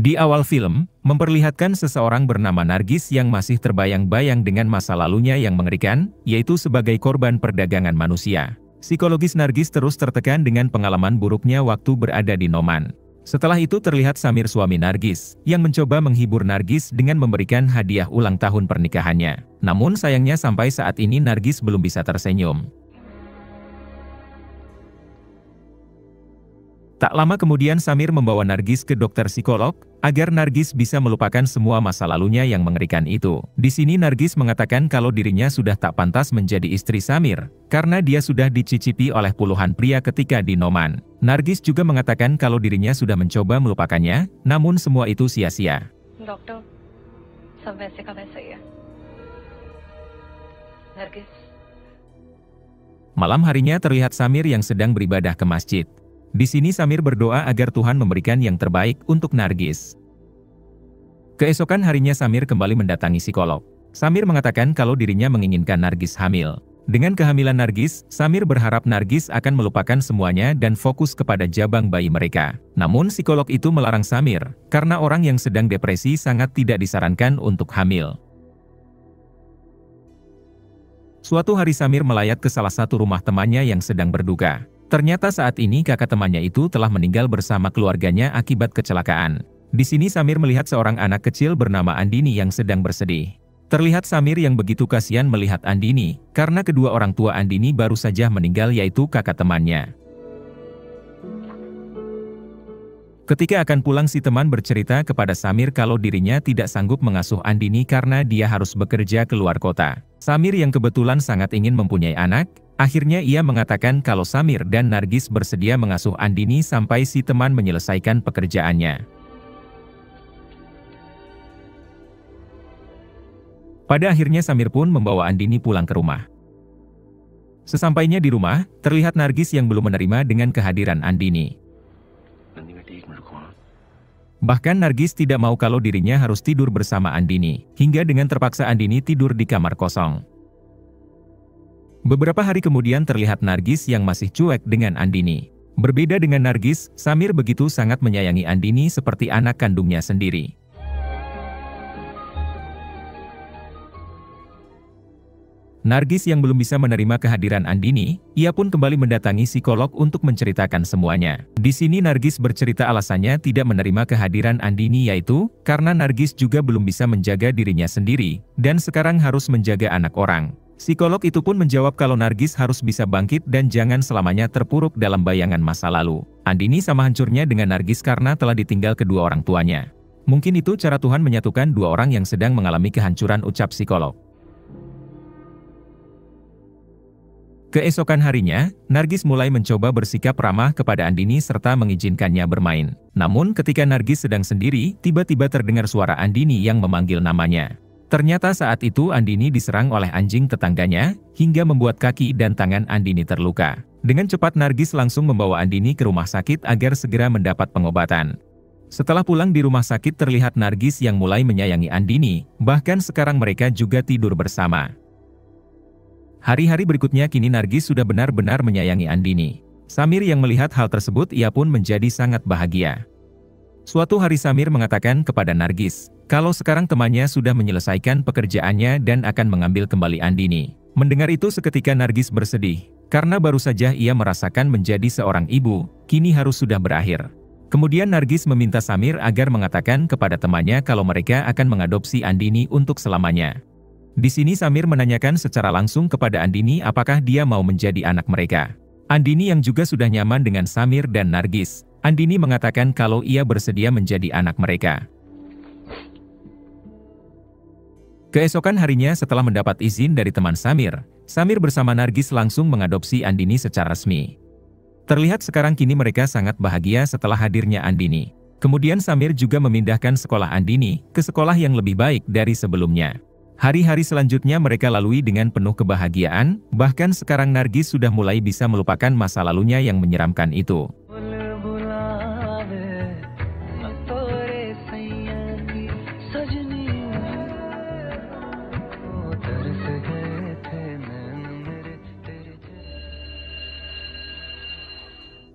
Di awal film, memperlihatkan seseorang bernama Nargis yang masih terbayang-bayang dengan masa lalunya yang mengerikan, yaitu sebagai korban perdagangan manusia. Psikologis Nargis terus tertekan dengan pengalaman buruknya waktu berada di Noman. Setelah itu terlihat Samir suami Nargis, yang mencoba menghibur Nargis dengan memberikan hadiah ulang tahun pernikahannya. Namun sayangnya sampai saat ini Nargis belum bisa tersenyum. Tak lama kemudian Samir membawa Nargis ke dokter psikolog, agar Nargis bisa melupakan semua masa lalunya yang mengerikan itu. Di sini Nargis mengatakan kalau dirinya sudah tak pantas menjadi istri Samir, karena dia sudah dicicipi oleh puluhan pria ketika di Noman. Nargis juga mengatakan kalau dirinya sudah mencoba melupakannya, namun semua itu sia-sia. Dokter, सब वैसे का वैसा ही है. Nargis. Malam harinya terlihat Samir yang sedang beribadah ke masjid. Di sini Samir berdoa agar Tuhan memberikan yang terbaik untuk Nargis. Keesokan harinya Samir kembali mendatangi psikolog. Samir mengatakan kalau dirinya menginginkan Nargis hamil. Dengan kehamilan Nargis, Samir berharap Nargis akan melupakan semuanya dan fokus kepada jabang bayi mereka. Namun psikolog itu melarang Samir, karena orang yang sedang depresi sangat tidak disarankan untuk hamil. Suatu hari Samir melayat ke salah satu rumah temannya yang sedang berduka. Ternyata saat ini kakak temannya itu telah meninggal bersama keluarganya akibat kecelakaan. Di sini Samir melihat seorang anak kecil bernama Andini yang sedang bersedih. Terlihat Samir yang begitu kasihan melihat Andini, karena kedua orang tua Andini baru saja meninggal yaitu kakak temannya. Ketika akan pulang si teman bercerita kepada Samir kalau dirinya tidak sanggup mengasuh Andini karena dia harus bekerja keluar kota. Samir yang kebetulan sangat ingin mempunyai anak, akhirnya ia mengatakan kalau Samir dan Nargis bersedia mengasuh Andini sampai si teman menyelesaikan pekerjaannya. Pada akhirnya Samir pun membawa Andini pulang ke rumah. Sesampainya di rumah, terlihat Nargis yang belum menerima dengan kehadiran Andini. Bahkan Nargis tidak mau kalau dirinya harus tidur bersama Andini, hingga dengan terpaksa Andini tidur di kamar kosong. Beberapa hari kemudian terlihat Nargis yang masih cuek dengan Andini. Berbeda dengan Nargis, Samir begitu sangat menyayangi Andini seperti anak kandungnya sendiri. Nargis yang belum bisa menerima kehadiran Andini, ia pun kembali mendatangi psikolog untuk menceritakan semuanya. Di sini Nargis bercerita alasannya tidak menerima kehadiran Andini yaitu, karena Nargis juga belum bisa menjaga dirinya sendiri, dan sekarang harus menjaga anak orang. Psikolog itu pun menjawab kalau Nargis harus bisa bangkit dan jangan selamanya terpuruk dalam bayangan masa lalu. Andini sama hancurnya dengan Nargis karena telah ditinggal kedua orang tuanya. Mungkin itu cara Tuhan menyatukan dua orang yang sedang mengalami kehancuran, ucap psikolog. Keesokan harinya, Nargis mulai mencoba bersikap ramah kepada Andini serta mengizinkannya bermain. Namun ketika Nargis sedang sendiri, tiba-tiba terdengar suara Andini yang memanggil namanya. Ternyata saat itu Andini diserang oleh anjing tetangganya, hingga membuat kaki dan tangan Andini terluka. Dengan cepat Nargis langsung membawa Andini ke rumah sakit agar segera mendapat pengobatan. Setelah pulang di rumah sakit terlihat Nargis yang mulai menyayangi Andini, bahkan sekarang mereka juga tidur bersama. Hari-hari berikutnya kini Nargis sudah benar-benar menyayangi Andini. Samir yang melihat hal tersebut ia pun menjadi sangat bahagia. Suatu hari Samir mengatakan kepada Nargis, kalau sekarang temannya sudah menyelesaikan pekerjaannya dan akan mengambil kembali Andini. Mendengar itu seketika Nargis bersedih, karena baru saja ia merasakan menjadi seorang ibu, kini harus sudah berakhir. Kemudian Nargis meminta Samir agar mengatakan kepada temannya kalau mereka akan mengadopsi Andini untuk selamanya. Di sini Samir menanyakan secara langsung kepada Andini apakah dia mau menjadi anak mereka. Andini yang juga sudah nyaman dengan Samir dan Nargis. Andini mengatakan kalau ia bersedia menjadi anak mereka. Keesokan harinya setelah mendapat izin dari teman Samir, Samir bersama Nargis langsung mengadopsi Andini secara resmi. Terlihat sekarang kini mereka sangat bahagia setelah hadirnya Andini. Kemudian Samir juga memindahkan sekolah Andini ke sekolah yang lebih baik dari sebelumnya. Hari-hari selanjutnya mereka lalui dengan penuh kebahagiaan, bahkan sekarang Nargis sudah mulai bisa melupakan masa lalunya yang menyeramkan itu.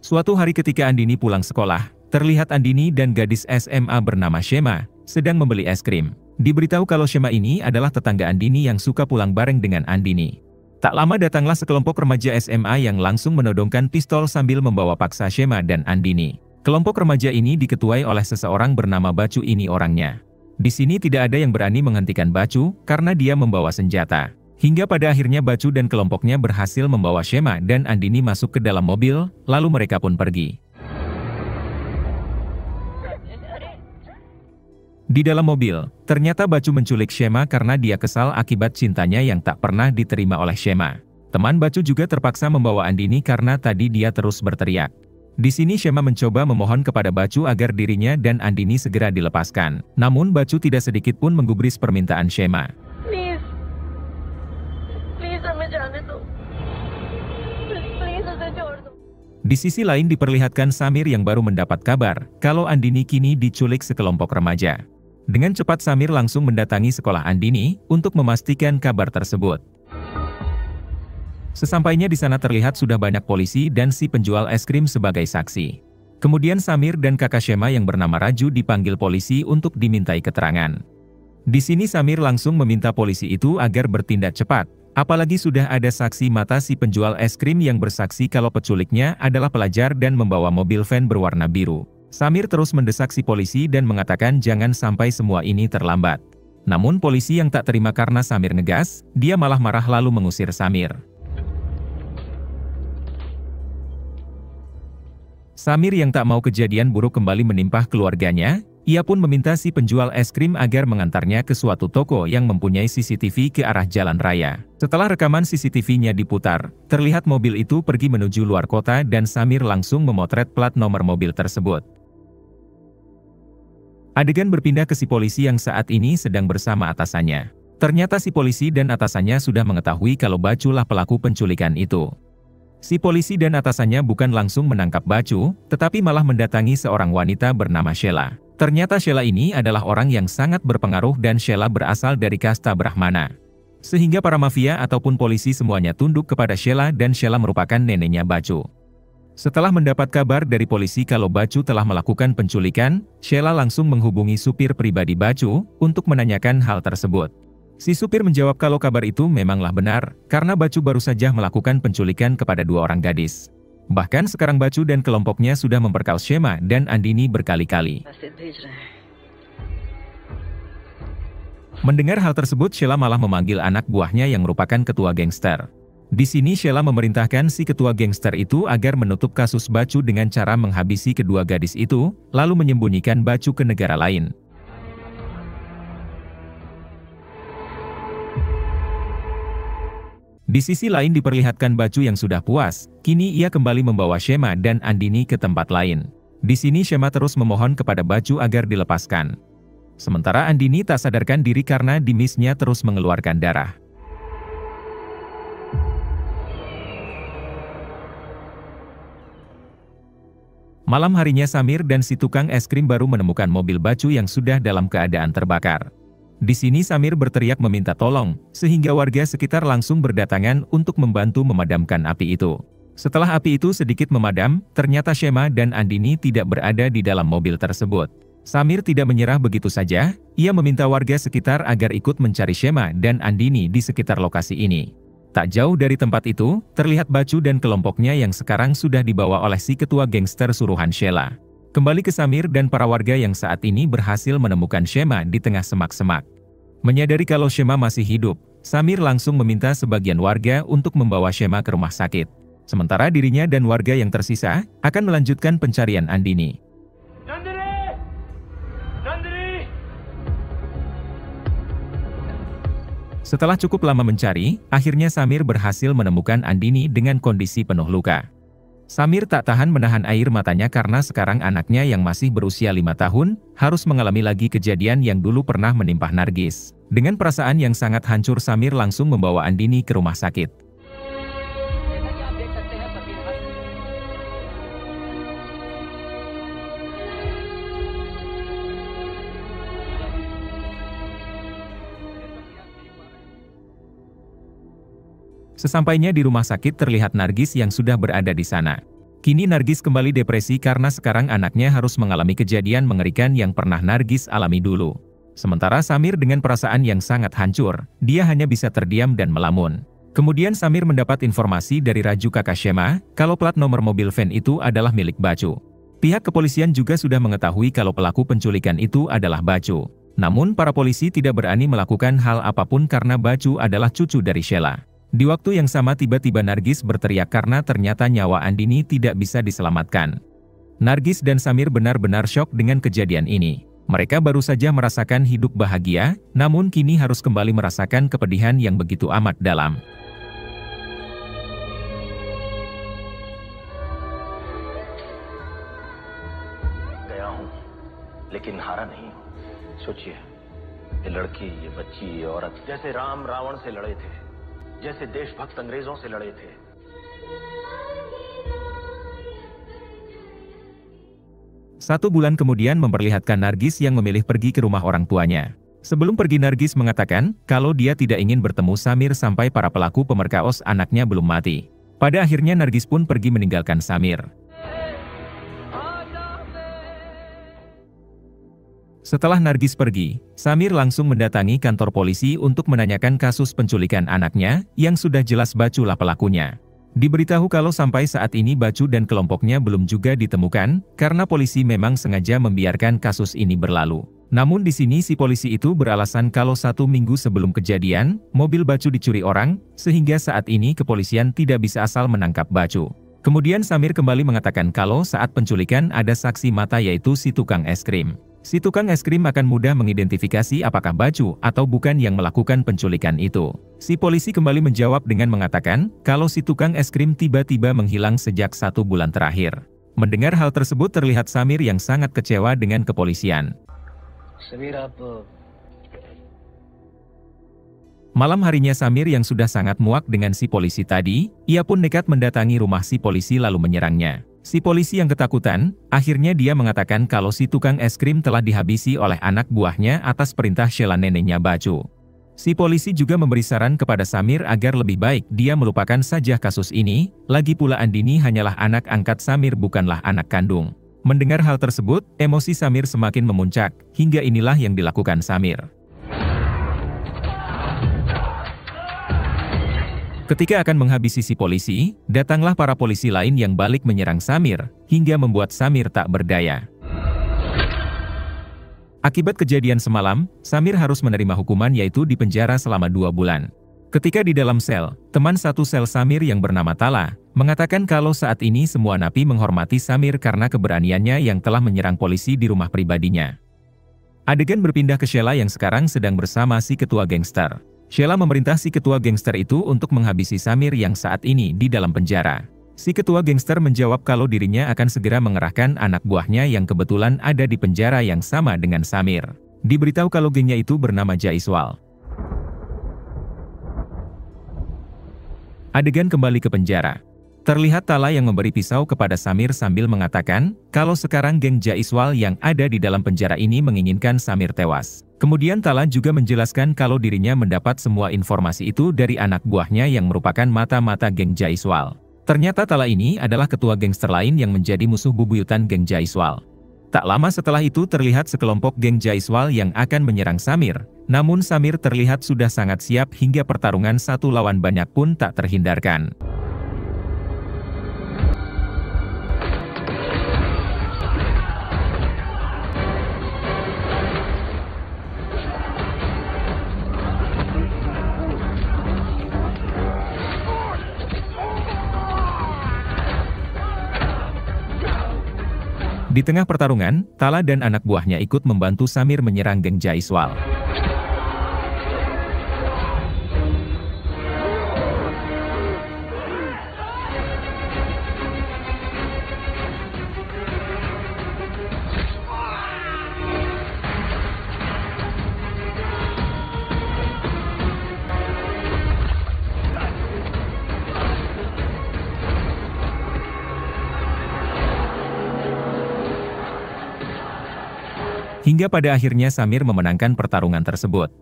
Suatu hari ketika Andini pulang sekolah, terlihat Andini dan gadis SMA bernama Shema sedang membeli es krim. Diberitahu kalau Shema ini adalah tetangga Andini yang suka pulang bareng dengan Andini. Tak lama datanglah sekelompok remaja SMA yang langsung menodongkan pistol sambil membawa paksa Shema dan Andini. Kelompok remaja ini diketuai oleh seseorang bernama Bacu, ini orangnya. Di sini tidak ada yang berani menghentikan Bacu karena dia membawa senjata. Hingga pada akhirnya Bacu dan kelompoknya berhasil membawa Shema dan Andini masuk ke dalam mobil, lalu mereka pun pergi. Di dalam mobil, ternyata Bacu menculik Shema karena dia kesal akibat cintanya yang tak pernah diterima oleh Shema. Teman Bacu juga terpaksa membawa Andini karena tadi dia terus berteriak. Di sini Shema mencoba memohon kepada Bacu agar dirinya dan Andini segera dilepaskan. Namun Bacu tidak sedikit pun menggubris permintaan Shema. Di sisi lain diperlihatkan Samir yang baru mendapat kabar kalau Andini kini diculik sekelompok remaja. Dengan cepat Samir langsung mendatangi sekolah Andini untuk memastikan kabar tersebut. Sesampainya di sana terlihat sudah banyak polisi dan si penjual es krim sebagai saksi. Kemudian Samir dan kakak Shema yang bernama Raju dipanggil polisi untuk dimintai keterangan. Di sini Samir langsung meminta polisi itu agar bertindak cepat. Apalagi sudah ada saksi mata si penjual es krim yang bersaksi kalau penculiknya adalah pelajar dan membawa mobil van berwarna biru. Samir terus mendesak si polisi dan mengatakan jangan sampai semua ini terlambat. Namun polisi yang tak terima karena Samir ngegas, dia malah marah lalu mengusir Samir. Samir yang tak mau kejadian buruk kembali menimpa keluarganya, ia pun meminta si penjual es krim agar mengantarnya ke suatu toko yang mempunyai CCTV ke arah jalan raya. Setelah rekaman CCTV-nya diputar, terlihat mobil itu pergi menuju luar kota dan Samir langsung memotret plat nomor mobil tersebut. Adegan berpindah ke si polisi yang saat ini sedang bersama atasannya. Ternyata si polisi dan atasannya sudah mengetahui kalau Bacu lah pelaku penculikan itu. Si polisi dan atasannya bukan langsung menangkap Bacu, tetapi malah mendatangi seorang wanita bernama Sheila. Ternyata Sheila ini adalah orang yang sangat berpengaruh dan Sheila berasal dari kasta Brahmana. Sehingga para mafia ataupun polisi semuanya tunduk kepada Sheila dan Sheila merupakan neneknya Bacu. Setelah mendapat kabar dari polisi kalau Bacu telah melakukan penculikan, Sheila langsung menghubungi supir pribadi Bacu untuk menanyakan hal tersebut. Si supir menjawab kalau kabar itu memanglah benar, karena Bacu baru saja melakukan penculikan kepada 2 orang gadis. Bahkan sekarang Bacu dan kelompoknya sudah memperkaos Shema dan Andini berkali-kali. Mendengar hal tersebut, Sheila malah memanggil anak buahnya yang merupakan ketua gangster. Di sini Sheila memerintahkan si ketua gangster itu agar menutup kasus Bacu dengan cara menghabisi kedua gadis itu, lalu menyembunyikan Bacu ke negara lain. Di sisi lain diperlihatkan Bacu yang sudah puas, kini ia kembali membawa Shema dan Andini ke tempat lain. Di sini Shema terus memohon kepada Bacu agar dilepaskan. Sementara Andini tak sadarkan diri karena di misnya terus mengeluarkan darah. Malam harinya Samir dan si tukang es krim baru menemukan mobil Bacu yang sudah dalam keadaan terbakar. Di sini Samir berteriak meminta tolong, sehingga warga sekitar langsung berdatangan untuk membantu memadamkan api itu. Setelah api itu sedikit memadam, ternyata Shema dan Andini tidak berada di dalam mobil tersebut. Samir tidak menyerah begitu saja, ia meminta warga sekitar agar ikut mencari Shema dan Andini di sekitar lokasi ini. Tak jauh dari tempat itu, terlihat Bacu dan kelompoknya yang sekarang sudah dibawa oleh si ketua gangster suruhan Sheila. Kembali ke Samir dan para warga yang saat ini berhasil menemukan Shema di tengah semak-semak. Menyadari kalau Shema masih hidup, Samir langsung meminta sebagian warga untuk membawa Shema ke rumah sakit. Sementara dirinya dan warga yang tersisa akan melanjutkan pencarian Andini. Setelah cukup lama mencari, akhirnya Samir berhasil menemukan Andini dengan kondisi penuh luka. Samir tak tahan menahan air matanya karena sekarang anaknya yang masih berusia 5 tahun, harus mengalami lagi kejadian yang dulu pernah menimpa Nargis. Dengan perasaan yang sangat hancur, Samir langsung membawa Andini ke rumah sakit. Sesampainya di rumah sakit terlihat Nargis yang sudah berada di sana. Kini Nargis kembali depresi karena sekarang anaknya harus mengalami kejadian mengerikan yang pernah Nargis alami dulu. Sementara Samir dengan perasaan yang sangat hancur, dia hanya bisa terdiam dan melamun. Kemudian Samir mendapat informasi dari Raju kakak Shema, kalau plat nomor mobil van itu adalah milik Bacu. Pihak kepolisian juga sudah mengetahui kalau pelaku penculikan itu adalah Bacu. Namun para polisi tidak berani melakukan hal apapun karena Bacu adalah cucu dari Sheila. Di waktu yang sama tiba-tiba Nargis berteriak karena ternyata nyawa Andini tidak bisa diselamatkan. Nargis dan Samir benar-benar syok dengan kejadian ini. Mereka baru saja merasakan hidup bahagia, namun kini harus kembali merasakan kepedihan yang begitu amat dalam. गया हूं, लेकिन हारा नहीं। सोचिए, ये लड़की, ये बच्ची, ये औरत जैसे राम रावण से लड़े थे, जैसे देशभक्त अंग्रेजों से लड़े थे। 1 bulan kemudian memperlihatkan Nargis yang memilih pergi ke rumah orang tuanya. Sebelum pergi Nargis mengatakan kalau dia tidak ingin bertemu Samir sampai para pelaku pemerkaos anaknya belum mati. Pada akhirnya Nargis pun pergi meninggalkan Samir. Setelah Nargis pergi, Samir langsung mendatangi kantor polisi untuk menanyakan kasus penculikan anaknya, yang sudah jelas Baculah pelakunya. Diberitahu kalau sampai saat ini Bacu dan kelompoknya belum juga ditemukan, karena polisi memang sengaja membiarkan kasus ini berlalu. Namun di sini si polisi itu beralasan kalau 1 minggu sebelum kejadian, mobil Bacu dicuri orang, sehingga saat ini kepolisian tidak bisa asal menangkap Bacu. Kemudian Samir kembali mengatakan kalau saat penculikan ada saksi mata yaitu si tukang es krim. Si tukang es krim akan mudah mengidentifikasi apakah Bacu atau bukan yang melakukan penculikan itu. Si polisi kembali menjawab dengan mengatakan kalau si tukang es krim tiba-tiba menghilang sejak 1 bulan terakhir. Mendengar hal tersebut terlihat Samir yang sangat kecewa dengan kepolisian. Malam harinya Samir yang sudah sangat muak dengan si polisi tadi, ia pun nekat mendatangi rumah si polisi lalu menyerangnya. Si polisi yang ketakutan, akhirnya dia mengatakan kalau si tukang es krim telah dihabisi oleh anak buahnya atas perintah Sheila neneknya Bacu. Si polisi juga memberi saran kepada Samir agar lebih baik dia melupakan saja kasus ini, lagi pula Andini hanyalah anak angkat Samir bukanlah anak kandung. Mendengar hal tersebut, emosi Samir semakin memuncak, hingga inilah yang dilakukan Samir. Ketika akan menghabisi si polisi, datanglah para polisi lain yang balik menyerang Samir, hingga membuat Samir tak berdaya. Akibat kejadian semalam, Samir harus menerima hukuman yaitu di penjara selama 2 bulan. Ketika di dalam sel, teman satu sel Samir yang bernama Tala, mengatakan kalau saat ini semua napi menghormati Samir karena keberaniannya yang telah menyerang polisi di rumah pribadinya. Adegan berpindah ke Sheila yang sekarang sedang bersama si ketua gangster. Sheila memerintah si ketua gangster itu untuk menghabisi Samir yang saat ini di dalam penjara. Si ketua gangster menjawab kalau dirinya akan segera mengerahkan anak buahnya yang kebetulan ada di penjara yang sama dengan Samir. Diberitahu kalau gengnya itu bernama Jaiswal. Adegan kembali ke penjara. Terlihat Tala yang memberi pisau kepada Samir sambil mengatakan kalau sekarang geng Jaiswal yang ada di dalam penjara ini menginginkan Samir tewas. Kemudian Tala juga menjelaskan kalau dirinya mendapat semua informasi itu dari anak buahnya yang merupakan mata-mata geng Jaiswal. Ternyata Tala ini adalah ketua gangster lain yang menjadi musuh bubuyutan geng Jaiswal. Tak lama setelah itu terlihat sekelompok geng Jaiswal yang akan menyerang Samir. Namun Samir terlihat sudah sangat siap hingga pertarungan 1 lawan banyak pun tak terhindarkan. Di tengah pertarungan, Tala dan anak buahnya ikut membantu Samir menyerang geng Jaiswal. Hingga pada akhirnya Samir memenangkan pertarungan tersebut.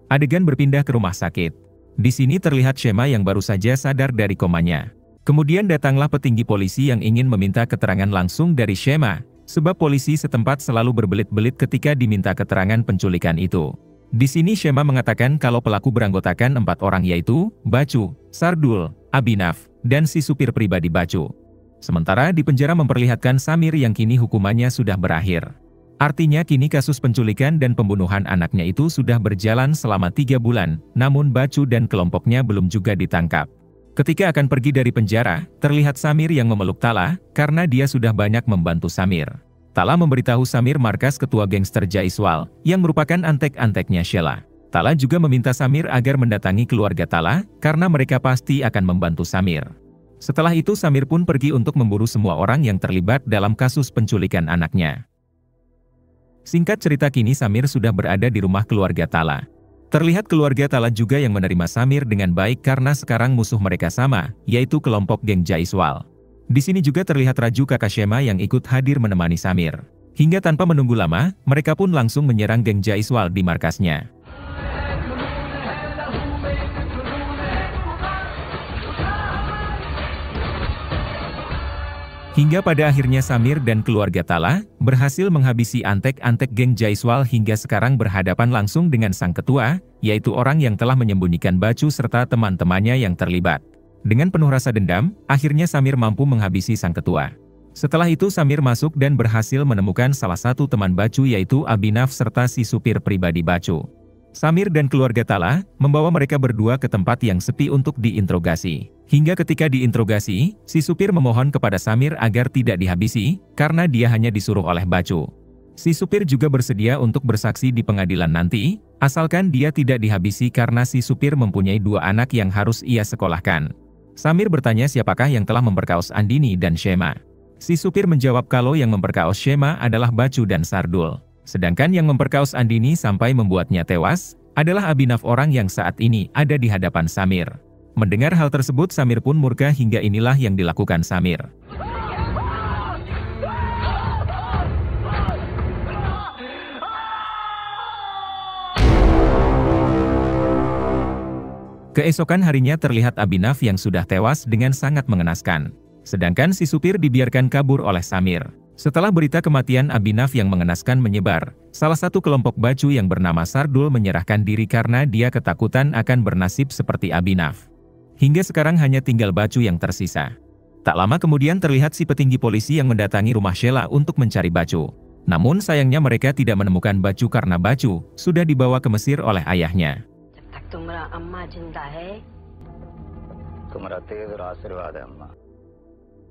Adegan berpindah ke rumah sakit. Di sini terlihat Shema yang baru saja sadar dari komanya. Kemudian datanglah petinggi polisi yang ingin meminta keterangan langsung dari Shema, sebab polisi setempat selalu berbelit-belit ketika diminta keterangan penculikan itu. Di sini Shema mengatakan kalau pelaku beranggotakan 4 orang yaitu Bacu, Sardul, Abhinav, dan si supir pribadi Bacu. Sementara di penjara memperlihatkan Samir yang kini hukumannya sudah berakhir. Artinya kini kasus penculikan dan pembunuhan anaknya itu sudah berjalan selama 3 bulan, namun Bacu dan kelompoknya belum juga ditangkap. Ketika akan pergi dari penjara, terlihat Samir yang memeluk Tala, karena dia sudah banyak membantu Samir. Tala memberitahu Samir markas ketua gangster Jaiswal, yang merupakan antek-anteknya Sheila. Tala juga meminta Samir agar mendatangi keluarga Tala, karena mereka pasti akan membantu Samir. Setelah itu Samir pun pergi untuk memburu semua orang yang terlibat dalam kasus penculikan anaknya. Singkat cerita kini Samir sudah berada di rumah keluarga Tala. Terlihat keluarga Tala juga yang menerima Samir dengan baik karena sekarang musuh mereka sama, yaitu kelompok geng Jaiswal. Di sini juga terlihat Raju kakak Shema yang ikut hadir menemani Samir. Hingga tanpa menunggu lama, mereka pun langsung menyerang geng Jaiswal di markasnya. Hingga pada akhirnya Samir dan keluarga Tala berhasil menghabisi antek-antek geng Jaiswal hingga sekarang berhadapan langsung dengan sang ketua, yaitu orang yang telah menyembunyikan Bacu serta teman-temannya yang terlibat. Dengan penuh rasa dendam, akhirnya Samir mampu menghabisi sang ketua. Setelah itu Samir masuk dan berhasil menemukan salah satu teman Bacu yaitu Abhinav serta si supir pribadi Bacu. Samir dan keluarga Tala membawa mereka berdua ke tempat yang sepi untuk diinterogasi. Hingga ketika diinterogasi, si supir memohon kepada Samir agar tidak dihabisi, karena dia hanya disuruh oleh Bacu. Si supir juga bersedia untuk bersaksi di pengadilan nanti, asalkan dia tidak dihabisi karena si supir mempunyai 2 anak yang harus ia sekolahkan. Samir bertanya siapakah yang telah memperkaos Andini dan Shema. Si supir menjawab kalau yang memperkaos Shema adalah Bacu dan Sardul. Sedangkan yang memperkaos Andini sampai membuatnya tewas, adalah Abhinav orang yang saat ini ada di hadapan Samir. Mendengar hal tersebut Samir pun murka hingga inilah yang dilakukan Samir. Keesokan harinya terlihat Abhinav yang sudah tewas dengan sangat mengenaskan. Sedangkan si supir dibiarkan kabur oleh Samir. Setelah berita kematian Abhinav yang mengenaskan menyebar, salah satu kelompok Bacu yang bernama Sardul menyerahkan diri karena dia ketakutan akan bernasib seperti Abhinav. Hingga sekarang hanya tinggal Bacu yang tersisa. Tak lama kemudian terlihat si petinggi polisi yang mendatangi rumah Sheila untuk mencari Bacu. Namun sayangnya mereka tidak menemukan Bacu karena Bacu sudah dibawa ke Mesir oleh ayahnya.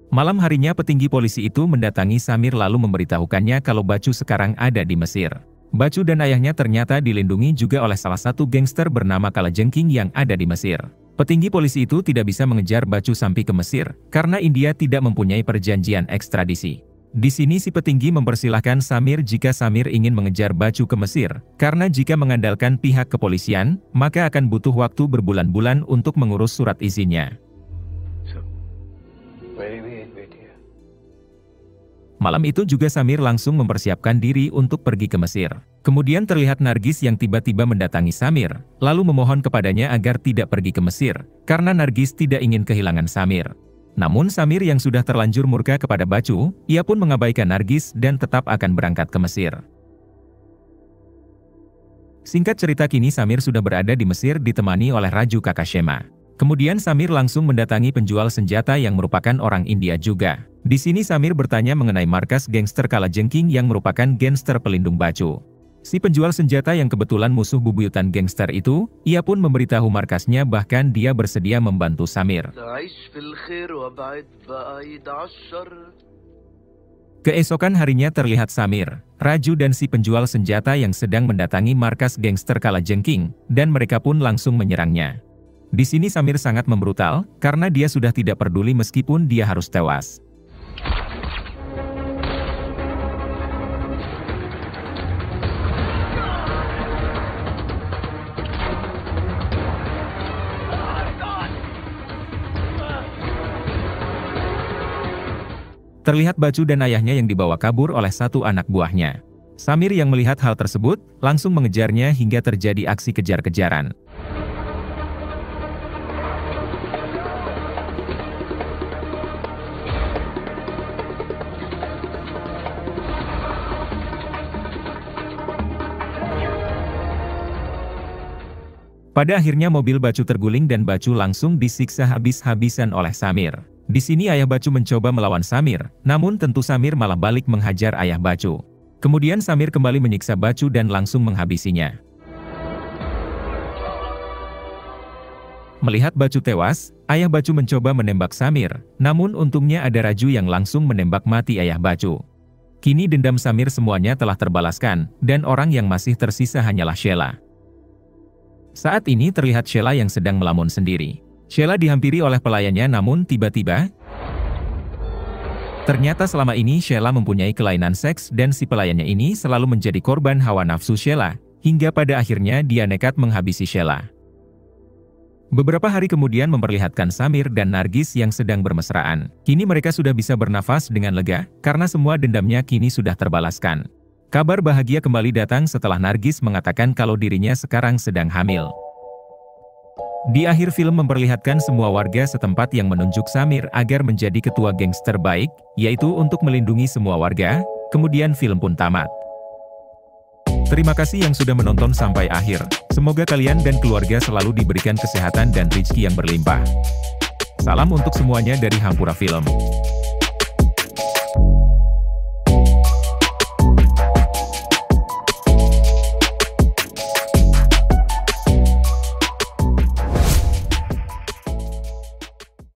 Malam harinya petinggi polisi itu mendatangi Samir lalu memberitahukannya kalau Bacu sekarang ada di Mesir. Bacu dan ayahnya ternyata dilindungi juga oleh salah satu gangster bernama Kalajengking yang ada di Mesir. Petinggi polisi itu tidak bisa mengejar Bacu sampai ke Mesir, karena India tidak mempunyai perjanjian ekstradisi. Di sini si petinggi mempersilahkan Samir jika Samir ingin mengejar Bacu ke Mesir, karena jika mengandalkan pihak kepolisian, maka akan butuh waktu berbulan-bulan untuk mengurus surat izinnya. Malam itu juga Samir langsung mempersiapkan diri untuk pergi ke Mesir. Kemudian terlihat Nargis yang tiba-tiba mendatangi Samir, lalu memohon kepadanya agar tidak pergi ke Mesir, karena Nargis tidak ingin kehilangan Samir. Namun Samir yang sudah terlanjur murka kepada Bacu, ia pun mengabaikan Nargis dan tetap akan berangkat ke Mesir. Singkat cerita kini Samir sudah berada di Mesir ditemani oleh Raju kakak Shema. Kemudian Samir langsung mendatangi penjual senjata yang merupakan orang India juga. Di sini Samir bertanya mengenai markas gangster Kalajengking yang merupakan gangster pelindung Bacu. Si penjual senjata yang kebetulan musuh bubuyutan gangster itu, ia pun memberitahu markasnya bahkan dia bersedia membantu Samir. Keesokan harinya terlihat Samir, Raju dan si penjual senjata yang sedang mendatangi markas gangster Kalajengking, dan mereka pun langsung menyerangnya. Di sini Samir sangat membrutal, karena dia sudah tidak peduli meskipun dia harus tewas. Terlihat Bacu dan ayahnya yang dibawa kabur oleh satu anak buahnya. Samir yang melihat hal tersebut, langsung mengejarnya hingga terjadi aksi kejar-kejaran. Pada akhirnya mobil Bacu terguling dan Bacu langsung disiksa habis-habisan oleh Samir. Di sini ayah Bacu mencoba melawan Samir, namun tentu Samir malah balik menghajar ayah Bacu. Kemudian Samir kembali menyiksa Bacu dan langsung menghabisinya. Melihat Bacu tewas, ayah Bacu mencoba menembak Samir, namun untungnya ada Raju yang langsung menembak mati ayah Bacu. Kini dendam Samir semuanya telah terbalaskan, dan orang yang masih tersisa hanyalah Sheila. Saat ini terlihat Sheila yang sedang melamun sendiri. Sheila dihampiri oleh pelayannya namun tiba-tiba, ternyata selama ini Sheila mempunyai kelainan seks dan si pelayannya ini selalu menjadi korban hawa nafsu Sheila, hingga pada akhirnya dia nekat menghabisi Sheila. Beberapa hari kemudian memperlihatkan Samir dan Nargis yang sedang bermesraan. Kini mereka sudah bisa bernafas dengan lega, karena semua dendamnya kini sudah terbalaskan. Kabar bahagia kembali datang setelah Nargis mengatakan kalau dirinya sekarang sedang hamil. Di akhir film memperlihatkan semua warga setempat yang menunjuk Samir agar menjadi ketua gangster baik, yaitu untuk melindungi semua warga, kemudian film pun tamat. Terima kasih yang sudah menonton sampai akhir. Semoga kalian dan keluarga selalu diberikan kesehatan dan rezeki yang berlimpah. Salam untuk semuanya dari Hampura Film.